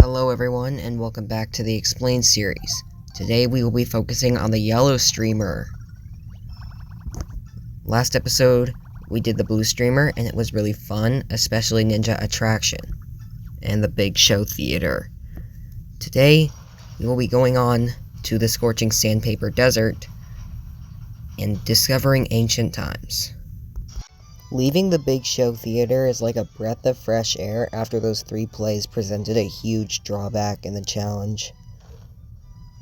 Hello everyone, and welcome back to the Explain series. Today we will be focusing on the yellow streamer. Last episode, we did the blue streamer, and it was really fun, especially Ninja Attraction and the Big Show Theater. Today, we will be going on to the Scorching Sandpaper Desert and discovering ancient times. Leaving the Big Show Theater is like a breath of fresh air after those 3 plays presented a huge drawback in the challenge.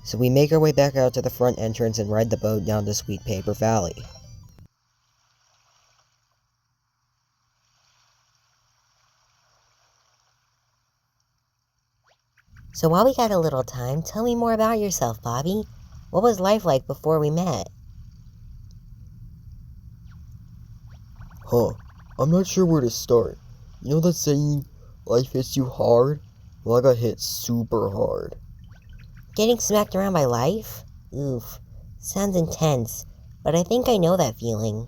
So we make our way back out to the front entrance and ride the boat down to Sweet Paper Valley. So while we got a little time, tell me more about yourself, Bobby. What was life like before we met? I'm not sure where to start. You know that saying, life hits you hard? Well, I got hit super hard. Getting smacked around by life? Oof. Sounds intense, but I think I know that feeling.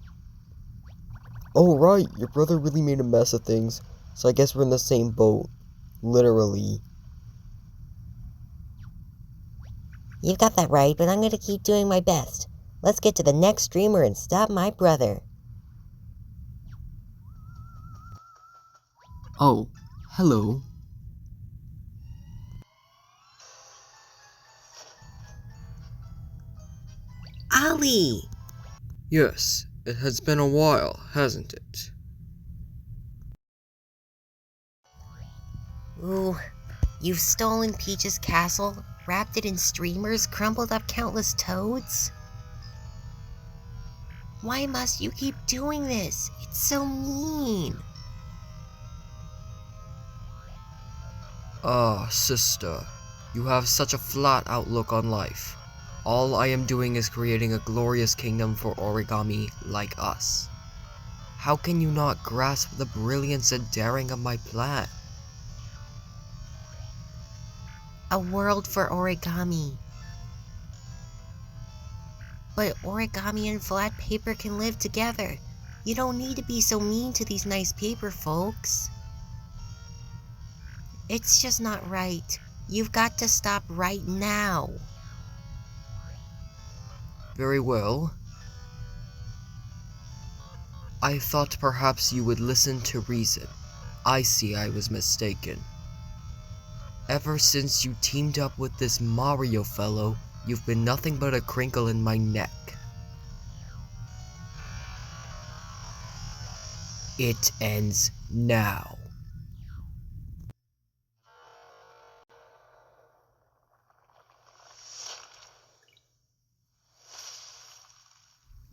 Oh right, your brother really made a mess of things, so I guess we're in the same boat. Literally. You've got that right, but I'm gonna keep doing my best. Let's get to the next streamer and stop my brother. Oh, hello. Ollie! Yes, it has been a while, hasn't it? Ooh, you've stolen Peach's castle, wrapped it in streamers, crumpled up countless toads? Why must you keep doing this? It's so mean. Ah, sister, you have such a flat outlook on life. All I am doing is creating a glorious kingdom for origami like us. How can you not grasp the brilliance and daring of my plan? A world for origami. But origami and flat paper can live together. You don't need to be so mean to these nice paper folks. It's just not right. You've got to stop right now. Very well. I thought perhaps you would listen to reason. I see I was mistaken. Ever since you teamed up with this Mario fellow, you've been nothing but a crinkle in my neck. It ends now.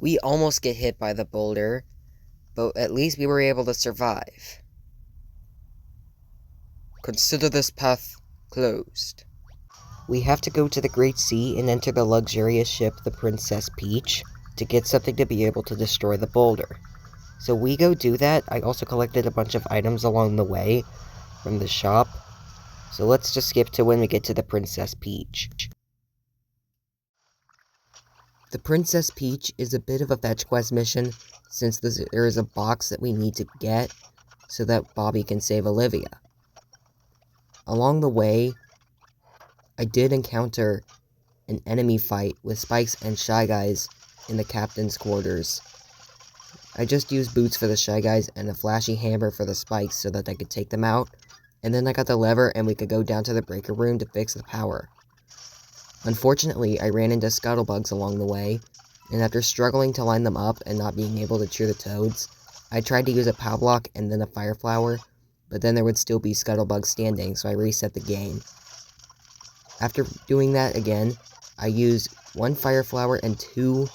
We almost get hit by the boulder, but at least we were able to survive. Consider this path closed. We have to go to the Great Sea and enter the luxurious ship, the Princess Peach, to get something to be able to destroy the boulder. So we go do that. I also collected a bunch of items along the way from the shop. So let's just skip to when we get to the Princess Peach. The Princess Peach is a bit of a fetch quest mission, since there is a box that we need to get so that Bobby can save Olivia. Along the way, I did encounter an enemy fight with Spikes and Shy Guys in the captain's quarters. I just used boots for the Shy Guys and a flashy hammer for the Spikes so that I could take them out, and then I got the lever and we could go down to the breaker room to fix the power. Unfortunately, I ran into scuttlebugs along the way, and after struggling to line them up and not being able to cheer the toads, I tried to use a pow block and then a fire flower, but then there would still be scuttlebugs standing, so I reset the game. After doing that again, I used 1 fire flower and 2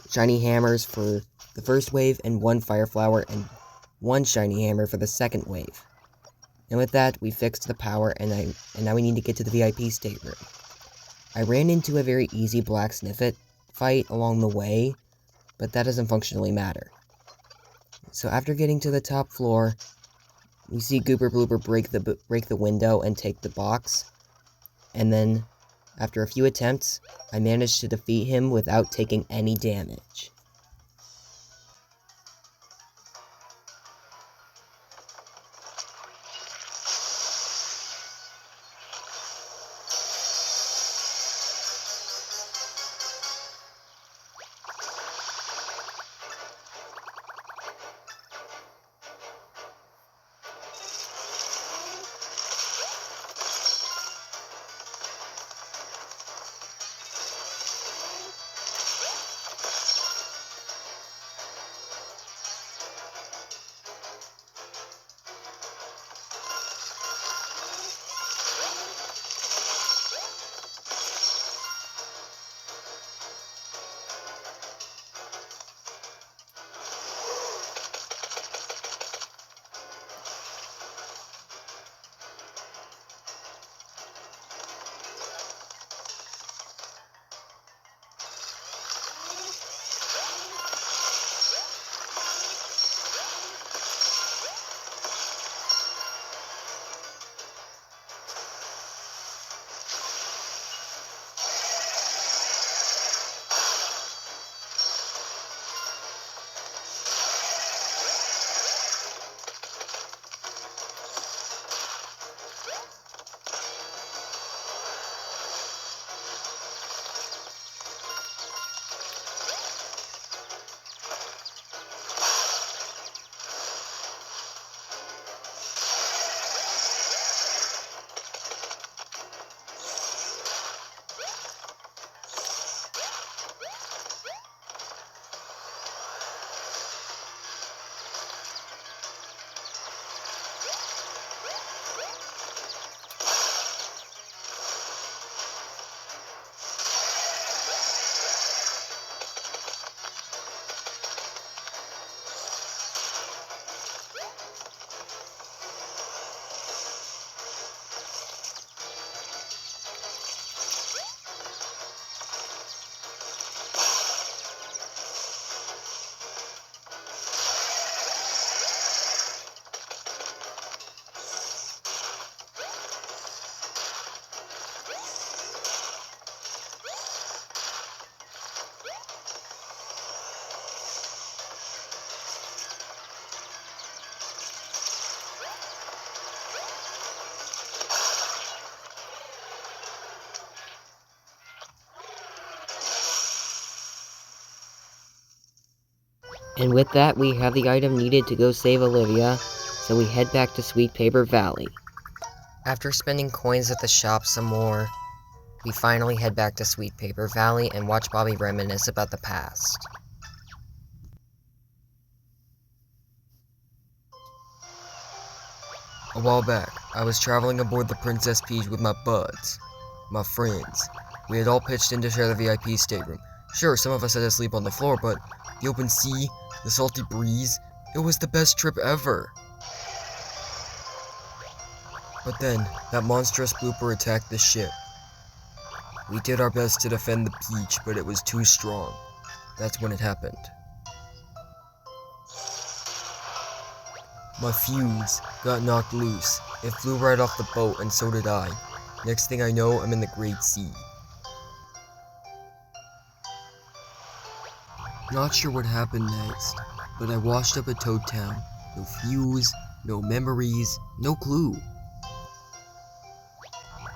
shiny hammers for the first wave, and 1 fire flower and 1 shiny hammer for the second wave. And with that, we fixed the power, and now we need to get to the VIP stateroom. I ran into a very easy Black Sniffet fight along the way, but that doesn't functionally matter. So after getting to the top floor, we see Goober Bloober break the window and take the box, and then, after a few attempts, I managed to defeat him without taking any damage. And with that, we have the item needed to go save Olivia, so we head back to Sweet Paper Valley. After spending coins at the shop some more, we finally head back to Sweet Paper Valley and watch Bobby reminisce about the past. A while back, I was traveling aboard the Princess Peach with my buds, my friends. We had all pitched in to share the VIP stateroom. Sure, some of us had to sleep on the floor, but the open sea, the salty breeze, it was the best trip ever. But then, that monstrous blooper attacked the ship. We did our best to defend the Peach, but it was too strong. That's when it happened. My fuse got knocked loose. It flew right off the boat, and so did I. Next thing I know, I'm in the Great Sea. Not sure what happened next, but I washed up at Toad Town. No fuse, no memories, no clue.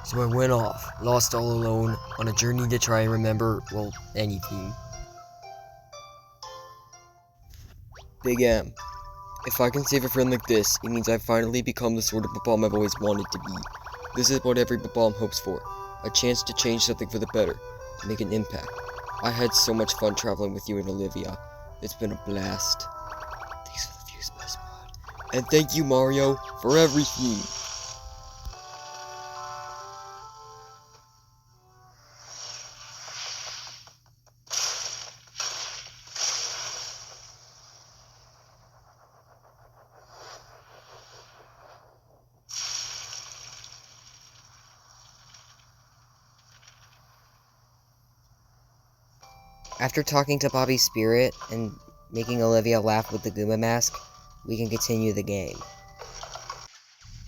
So I went off, lost all alone, on a journey to try and remember, well, anything. Big M. If I can save a friend like this, it means I've finally become the sort of Babam I've always wanted to be. This is what every Babam hopes for. A chance to change something for the better, to make an impact. I had so much fun traveling with you and Olivia. It's been a blast. Thanks for the views, best bud. And thank you, Mario, for everything. After talking to Bobby's spirit and making Olivia laugh with the Goomba mask, we can continue the game.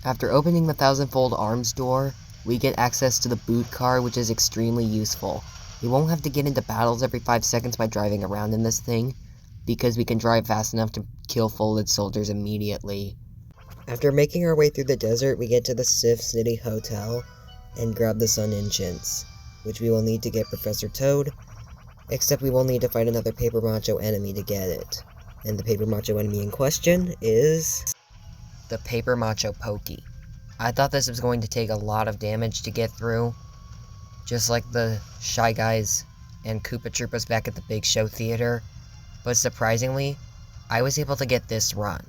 After opening the Thousandfold Arms door, we get access to the boot car, which is extremely useful. We won't have to get into battles every 5 seconds by driving around in this thing, because we can drive fast enough to kill folded soldiers immediately. After making our way through the desert, we get to the Sif City Hotel and grab the Sun Enchants, which we will need to get Professor Toad, except we will need to fight another Paper Macho enemy to get it. And the Paper Macho enemy in question is the Paper Macho Pokey. I thought this was going to take a lot of damage to get through, just like the Shy Guys and Koopa Troopas back at the Big Show Theater, but surprisingly, I was able to get this run.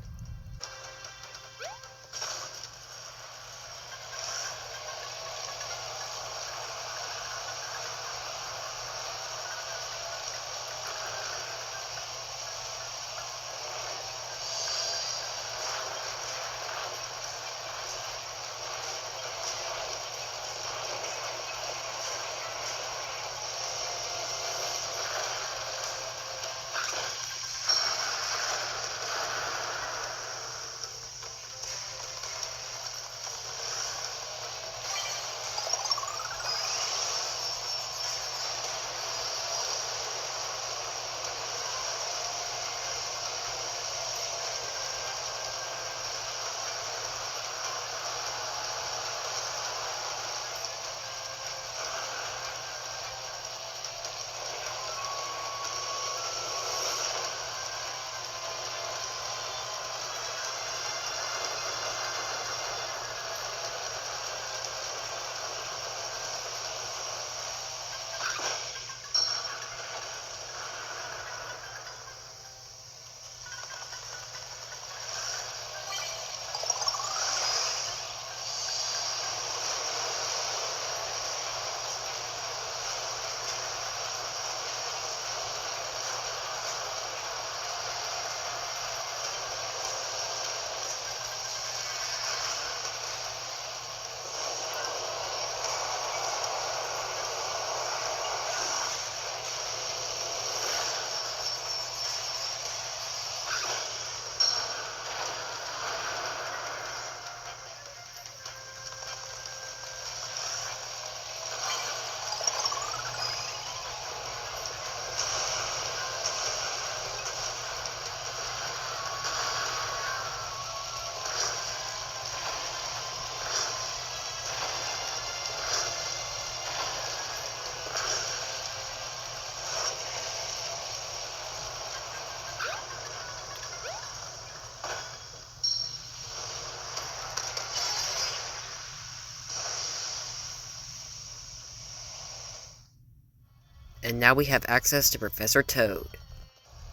And now we have access to Professor Toad.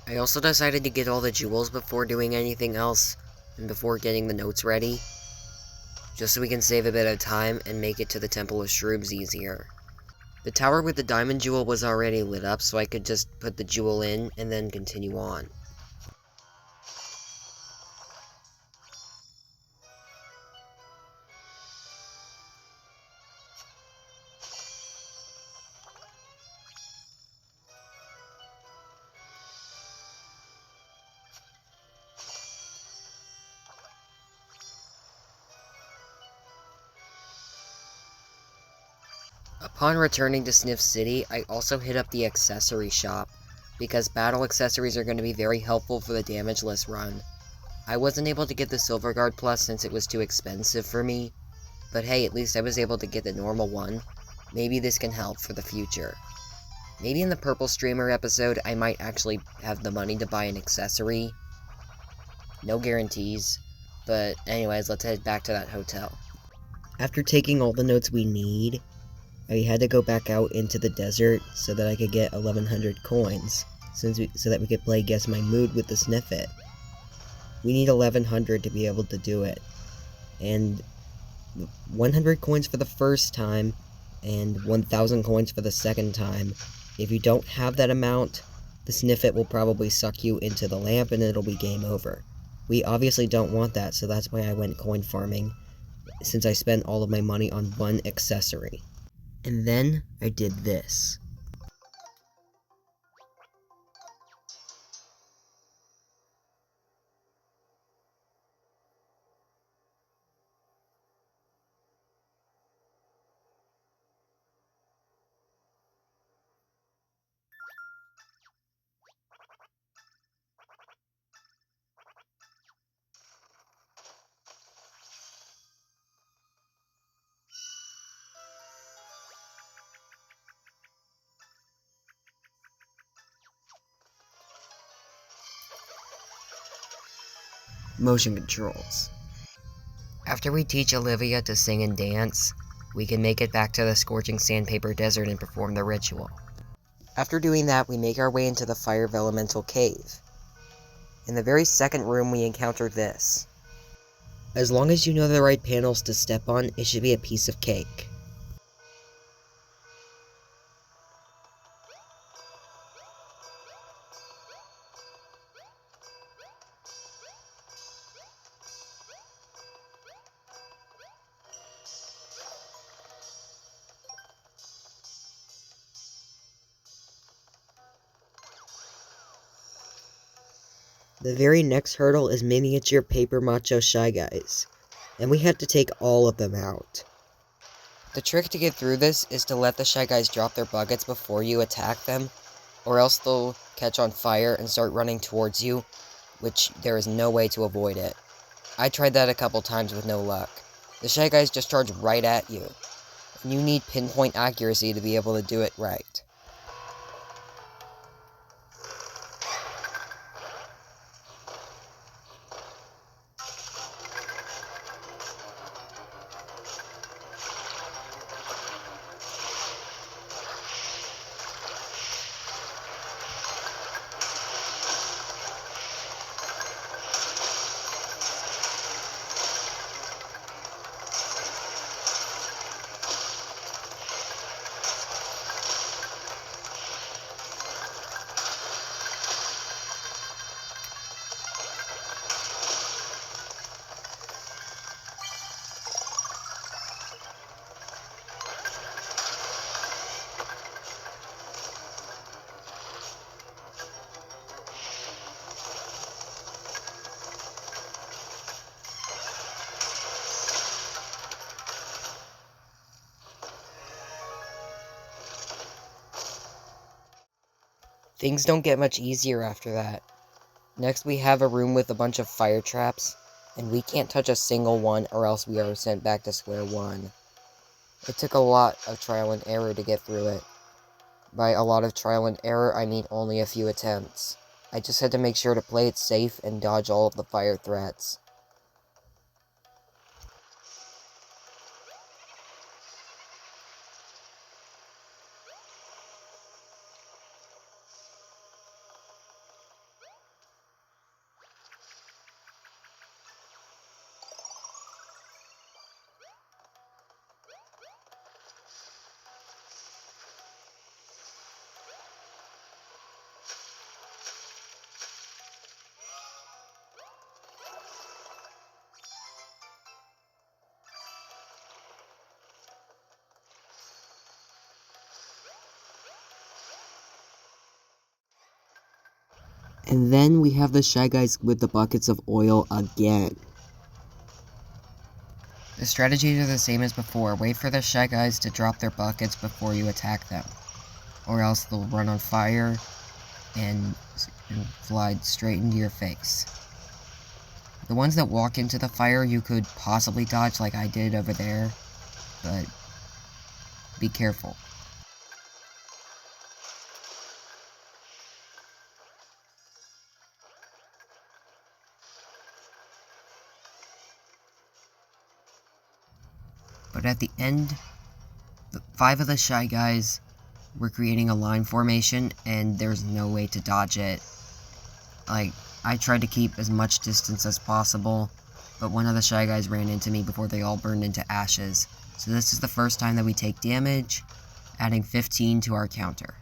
I also decided to get all the jewels before doing anything else, and before getting the notes ready, just so we can save a bit of time and make it to the Temple of Shrooms easier. The tower with the diamond jewel was already lit up, so I could just put the jewel in and then continue on. Upon returning to Sniff City, I also hit up the accessory shop, because battle accessories are going to be very helpful for the damageless run. I wasn't able to get the Silver Guard Plus since it was too expensive for me, but hey, at least I was able to get the normal one. Maybe this can help for the future. Maybe in the Purple Streamer episode, I might actually have the money to buy an accessory. No guarantees, but anyways, let's head back to that hotel. After taking all the notes we need, I had to go back out into the desert so that I could get 1100 coins, so that we could play Guess My Mood with the Sniff It. We need 1100 to be able to do it, and 100 coins for the first time, and 1000 coins for the second time. If you don't have that amount, the Sniff It will probably suck you into the lamp and it'll be game over. We obviously don't want that, so that's why I went coin farming, since I spent all of my money on one accessory. And then I did this. Motion controls. After we teach Olivia to sing and dance, we can make it back to the scorching sandpaper desert and perform the ritual. After doing that, we make our way into the Fire Vellumental cave. In the very second room, we encounter this. As long as you know the right panels to step on, it should be a piece of cake. The very next hurdle is miniature paper macho Shy Guys, and we have to take all of them out. The trick to get through this is to let the Shy Guys drop their buckets before you attack them, or else they'll catch on fire and start running towards you, which there is no way to avoid it. I tried that a couple times with no luck. The Shy Guys just charge right at you, and you need pinpoint accuracy to be able to do it right. Things don't get much easier after that. Next we have a room with a bunch of fire traps, and we can't touch a single one or else we are sent back to square one. It took a lot of trial and error to get through it. By a lot of trial and error, I mean only a few attempts. I just had to make sure to play it safe and dodge all of the fire threats. And then we have the Shy Guys with the buckets of oil again. The strategies are the same as before. Wait for the Shy Guys to drop their buckets before you attack them, or else they'll run on fire and fly straight into your face. The ones that walk into the fire you could possibly dodge like I did over there, but be careful. But at the end, 5 of the Shy Guys were creating a line formation, and there's no way to dodge it. Like, I tried to keep as much distance as possible, but one of the Shy Guys ran into me before they all burned into ashes. So this is the first time that we take damage, adding 15 to our counter.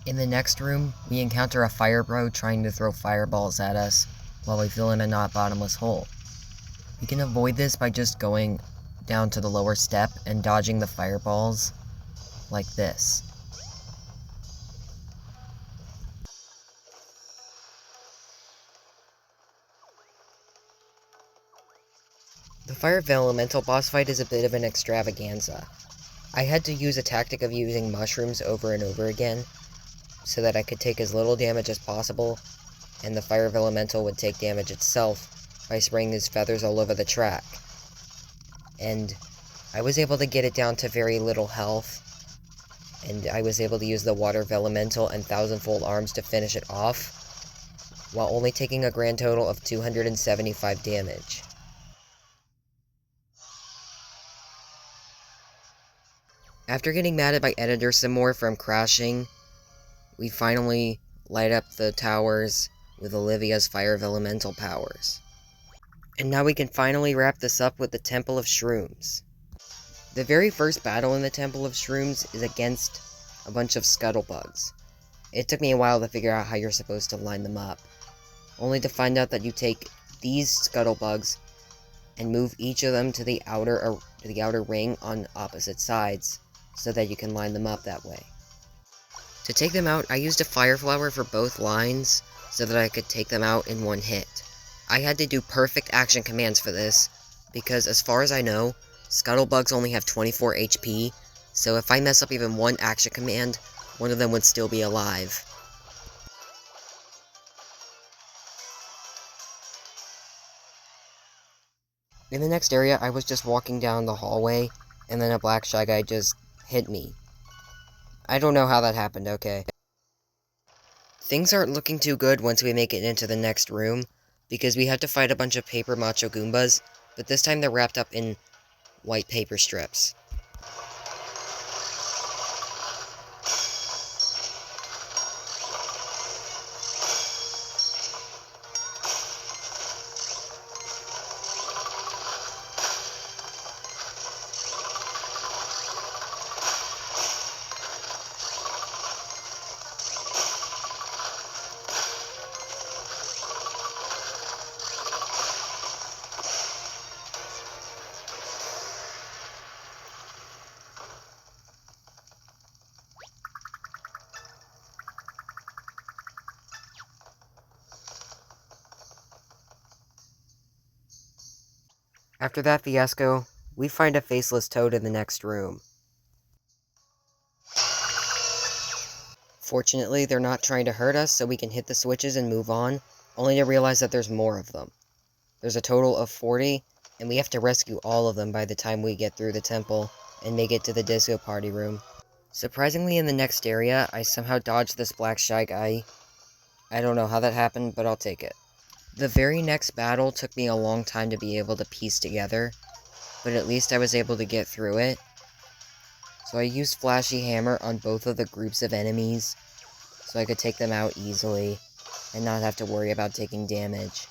In the next room, we encounter a fire bro trying to throw fireballs at us while we fill in a not bottomless hole. We can avoid this by just going down to the lower step and dodging the fireballs like this. The Fire Vellumental boss fight is a bit of an extravaganza. I had to use a tactic of using mushrooms over and over again, so that I could take as little damage as possible, and the Fire Vellumental would take damage itself by spraying his feathers all over the track. And I was able to get it down to very little health, and I was able to use the Water Vellumental and Thousandfold Arms to finish it off, while only taking a grand total of 275 damage. After getting mad at my editor some more from crashing, we finally light up the towers with Olivia's Fire Vellumental powers. And now we can finally wrap this up with the Temple of Shrooms. The very first battle in the Temple of Shrooms is against a bunch of scuttlebugs. It took me a while to figure out how you're supposed to line them up, only to find out that you take these scuttlebugs and move each of them to the outer ring on opposite sides, so that you can line them up that way. To take them out, I used a fire flower for both lines, so that I could take them out in one hit. I had to do perfect action commands for this, because as far as I know, scuttlebugs only have 24 HP, so if I mess up even one action command, one of them would still be alive. In the next area, I was just walking down the hallway, and then a black Shy Guy just hit me. I don't know how that happened, okay? Things aren't looking too good once we make it into the next room, because we have to fight a bunch of paper macho Goombas, but this time they're wrapped up in white paper strips. After that fiasco, we find a faceless toad in the next room. Fortunately, they're not trying to hurt us, so we can hit the switches and move on, only to realize that there's more of them. There's a total of 40, and we have to rescue all of them by the time we get through the temple and make it to the disco party room. Surprisingly, in the next area, I somehow dodged this black Shy Guy. I don't know how that happened, but I'll take it. The very next battle took me a long time to be able to piece together, but at least I was able to get through it. So I used Flashy Hammer on both of the groups of enemies, so I could take them out easily, and not have to worry about taking damage.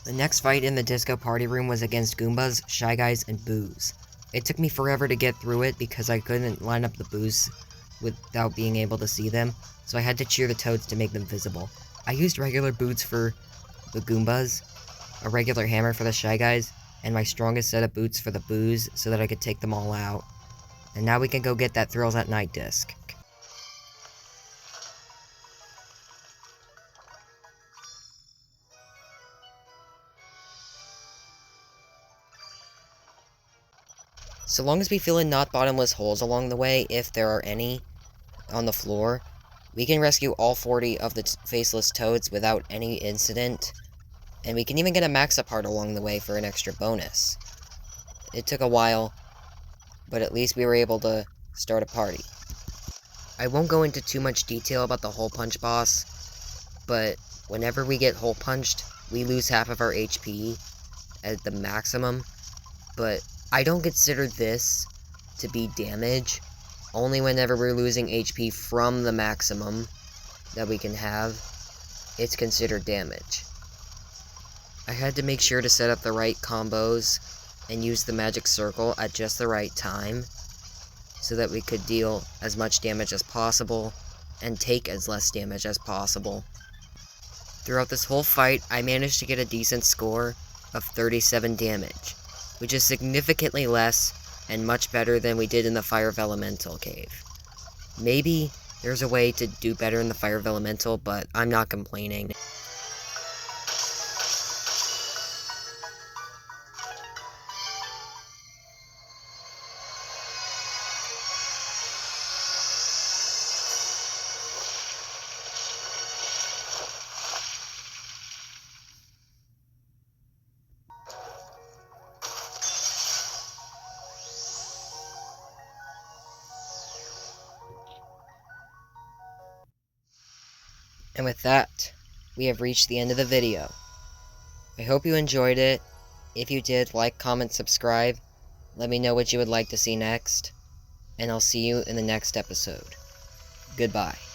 The next fight in the disco party room was against Goombas, Shy Guys, and Boos. It took me forever to get through it because I couldn't line up the Boos without being able to see them, so I had to cheer the toads to make them visible. I used regular boots for the Goombas, a regular hammer for the Shy Guys, and my strongest set of boots for the Boos so that I could take them all out. And now we can go get that Thrills at Night disc. So long as we fill in not bottomless holes along the way, if there are any, on the floor, we can rescue all 40 of the faceless toads without any incident, and we can even get a max up heart along the way for an extra bonus. It took a while, but at least we were able to start a party. I won't go into too much detail about the hole punch boss, but whenever we get hole punched, we lose half of our HP at the maximum, but I don't consider this to be damage. Only whenever we're losing HP from the maximum that we can have, it's considered damage. I had to make sure to set up the right combos and use the magic circle at just the right time so that we could deal as much damage as possible and take as less damage as possible. Throughout this whole fight, I managed to get a decent score of 37 damage, which is significantly less and much better than we did in the Fire Vellumental cave. Maybe there's a way to do better in the Fire Vellumental, but I'm not complaining. And with that, we have reached the end of the video. I hope you enjoyed it. If you did, like, comment, subscribe. Let me know what you would like to see next. And I'll see you in the next episode. Goodbye.